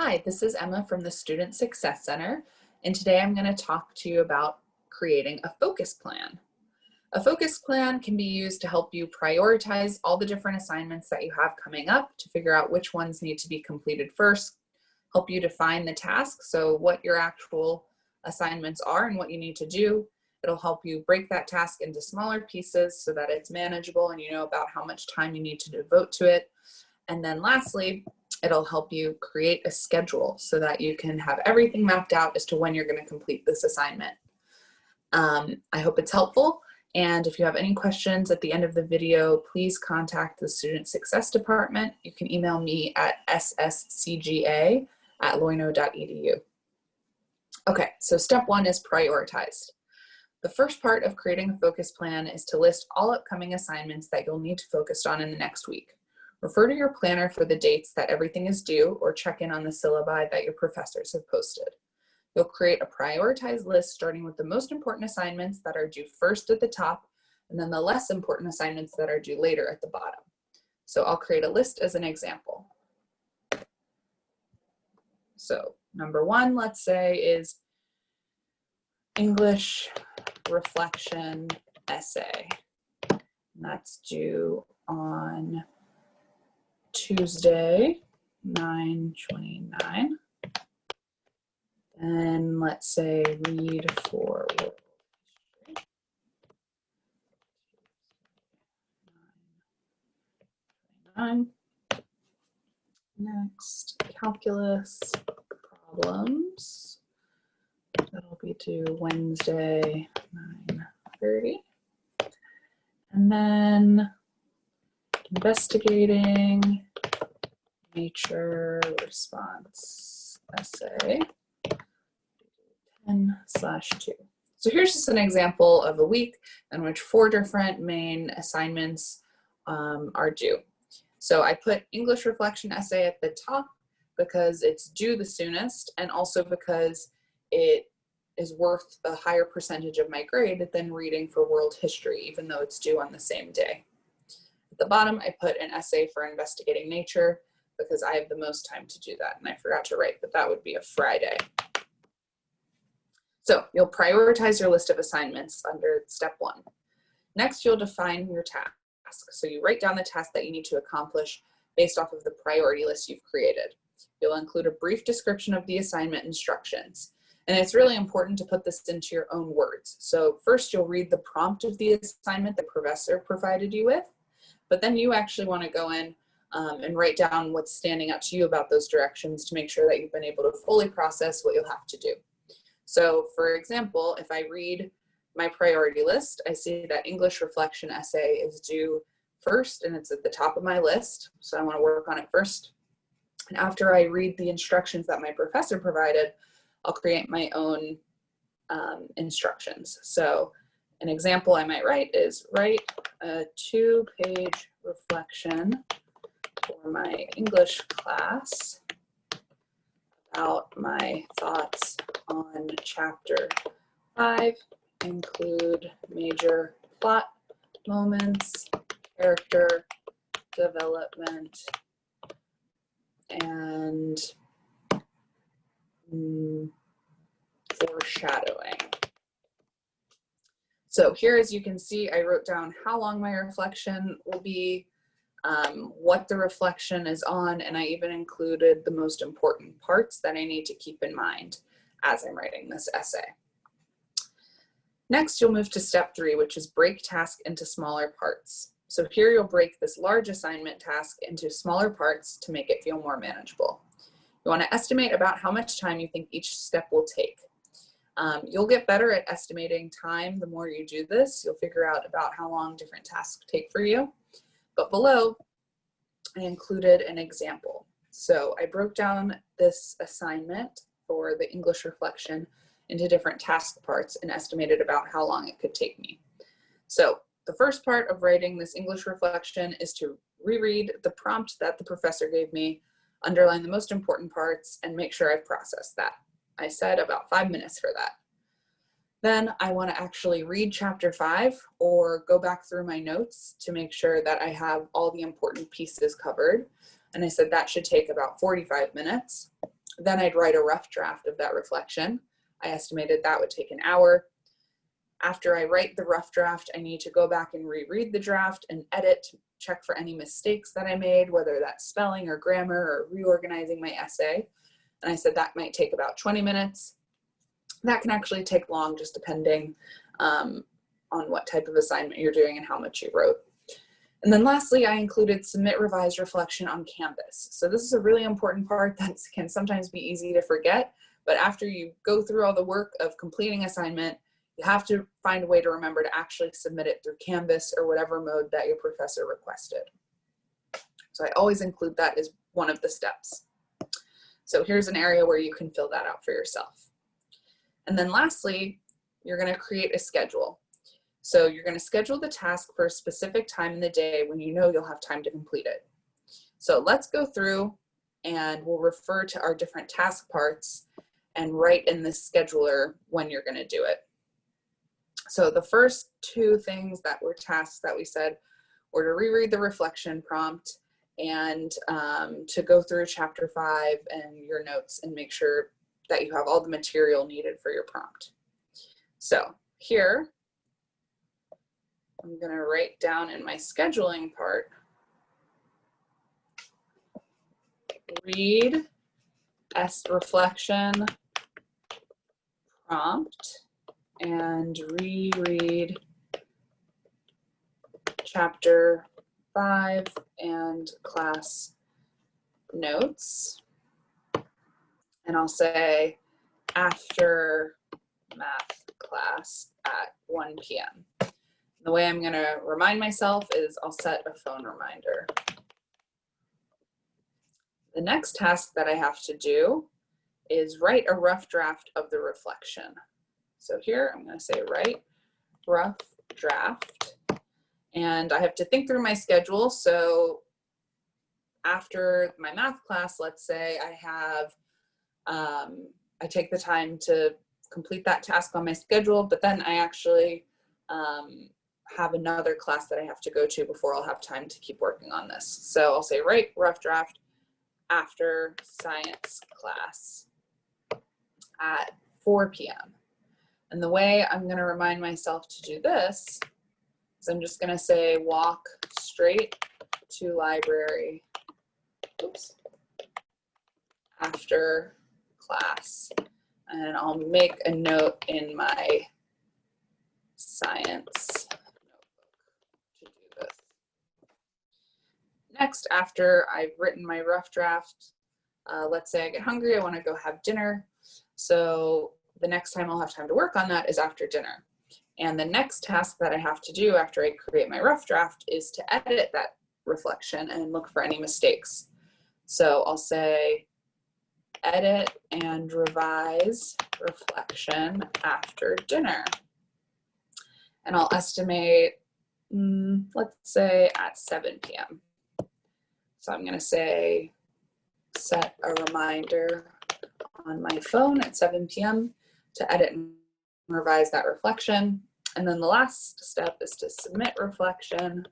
Hi, this is Emma from the Student Success Center, and today I'm going to talk to you about creating a focus plan. A focus plan can be used to help you prioritize all the different assignments that you have coming up to figure out which ones need to be completed first, help you define the task, so what your actual assignments are and what you need to do. It'll help you break that task into smaller pieces so that it's manageable and you know about how much time you need to devote to it. And then lastly, it'll help you create a schedule so that you can have everything mapped out as to when you're going to complete this assignment. I hope it's helpful. And if you have any questions at the end of the video, please contact the Student Success Department. You can email me at sscga@loyola.edu. Okay, so step one is prioritized. The first part of creating a focus plan is to list all upcoming assignments that you'll need to focus on in the next week. Refer to your planner for the dates that everything is due or check in on the syllabi that your professors have posted. You'll create a prioritized list starting with the most important assignments that are due first at the top and then the less important assignments that are due later at the bottom. So I'll create a list as an example. So number one, let's say, is English reflection essay. And that's due on Tuesday, 9/29. Then let's say read for world history. Next, calculus problems. That'll be due Wednesday, 9:30. And then investigating nature response essay, 10/2. So here's just an example of a week in which 4 different main assignments are due. So I put English reflection essay at the top because it's due the soonest and also because it is worth a higher percentage of my grade than reading for world history, even though it's due on the same day. At the bottom, I put an essay for investigating nature because I have the most time to do that, and I forgot to write, but that would be a Friday. So you'll prioritize your list of assignments under step one. Next, you'll define your task. So you write down the task that you need to accomplish based off of the priority list you've created. You'll include a brief description of the assignment instructions. And it's really important to put this into your own words. So first you'll read the prompt of the assignment the professor provided you with, but then you actually want to go in and write down what's standing out to you about those directions to make sure that you've been able to fully process what you'll have to do. So for example, if I read my priority list, I see that English reflection essay is due first and it's at the top of my list. So I want to work on it first. And after I read the instructions that my professor provided, I'll create my own instructions. So an example I might write is write a 2-page reflection for my English class about my thoughts on chapter 5, include major plot moments, character development, and foreshadowing. So here, as you can see, I wrote down how long my reflection will be, what the reflection is on, and I even included the most important parts that I need to keep in mind as I'm writing this essay. Next, you'll move to step 3, which is break task into smaller parts. So here you'll break this large assignment task into smaller parts to make it feel more manageable. You want to estimate about how much time you think each step will take. You'll get better at estimating time the more you do this. You'll figure out about how long different tasks take for you. But below, I included an example. So I broke down this assignment for the English reflection into different task parts and estimated about how long it could take me. So the first part of writing this English reflection is to reread the prompt that the professor gave me, underline the most important parts, and make sure I've processed that. I said about 5 minutes for that. Then I want to actually read chapter 5 or go back through my notes to make sure that I have all the important pieces covered. And I said that should take about 45 minutes. Then I'd write a rough draft of that reflection. I estimated that would take an hour. After I write the rough draft, I need to go back and reread the draft and edit, check for any mistakes that I made, whether that's spelling or grammar or reorganizing my essay. And I said that might take about 20 minutes. That can actually take long, just depending on what type of assignment you're doing and how much you wrote. And then lastly, I included submit revised reflection on Canvas. So this is a really important part that can sometimes be easy to forget, but after you go through all the work of completing assignment, you have to find a way to remember to actually submit it through Canvas or whatever mode that your professor requested. So I always include that as one of the steps. So here's an area where you can fill that out for yourself. And then lastly, you're going to create a schedule. So you're going to schedule the task for a specific time in the day when you know you'll have time to complete it. So let's go through and we'll refer to our different task parts and write in this scheduler when you're going to do it. So the first two things that were tasks that we said were to reread the reflection prompt and to go through chapter 5 and your notes and make sure that you have all the material needed for your prompt. So here, I'm going to write down in my scheduling part, read reflection prompt and reread chapter 5 and class notes. And I'll say after math class at 1 p.m. The way I'm going to remind myself is I'll set a phone reminder. The next task that I have to do is write a rough draft of the reflection. So here I'm going to say write rough draft. And I have to think through my schedule. So after my math class, let's say I have, I take the time to complete that task on my schedule, but then I actually have another class that I have to go to before I'll have time to keep working on this. So I'll say write rough draft after science class at 4 p.m. And the way I'm going to remind myself to do this is I'm just going to say walk straight to library, oops, after class. And I'll make a note in my science notebook to do this. Next, after I've written my rough draft, let's say I get hungry, I want to go have dinner. So the next time I'll have time to work on that is after dinner. And the next task that I have to do after I create my rough draft is to edit that reflection and look for any mistakes. So I'll say edit and revise reflection after dinner. And I'll estimate, let's say at 7 p.m. So I'm going to say set a reminder on my phone at 7 p.m. to edit and revise that reflection. And then the last step is to submit reflection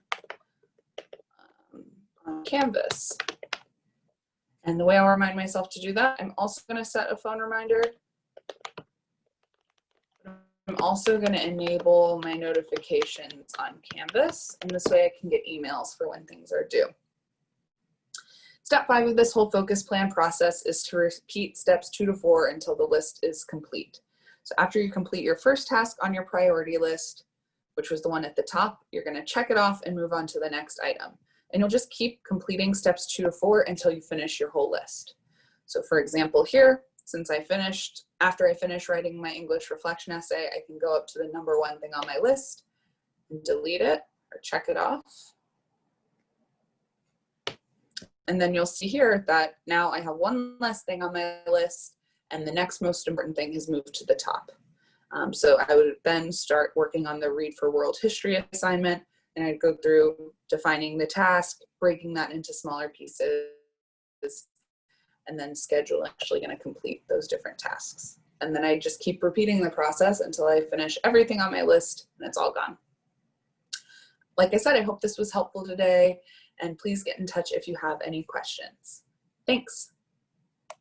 on Canvas. And the way I'll remind myself to do that, I'm also going to set a phone reminder. I'm also going to enable my notifications on Canvas, and this way I can get emails for when things are due. Step 5 of this whole focus plan process is to repeat steps 2 to 4 until the list is complete. So after you complete your first task on your priority list, which was the one at the top, you're going to check it off and move on to the next item. And you'll just keep completing steps 2 to 4 until you finish your whole list. So for example here, since after I finish writing my English reflection essay, I can go up to the number 1 thing on my list and delete it or check it off. And then you'll see here that now I have one less thing on my list and the next most important thing has moved to the top. So I would then start working on the Read for World History assignment, and I'd go through defining the task, breaking that into smaller pieces, and then schedule actually going to complete those different tasks. And then I just keep repeating the process until I finish everything on my list and it's all gone. Like I said, I hope this was helpful today, and please get in touch if you have any questions. Thanks.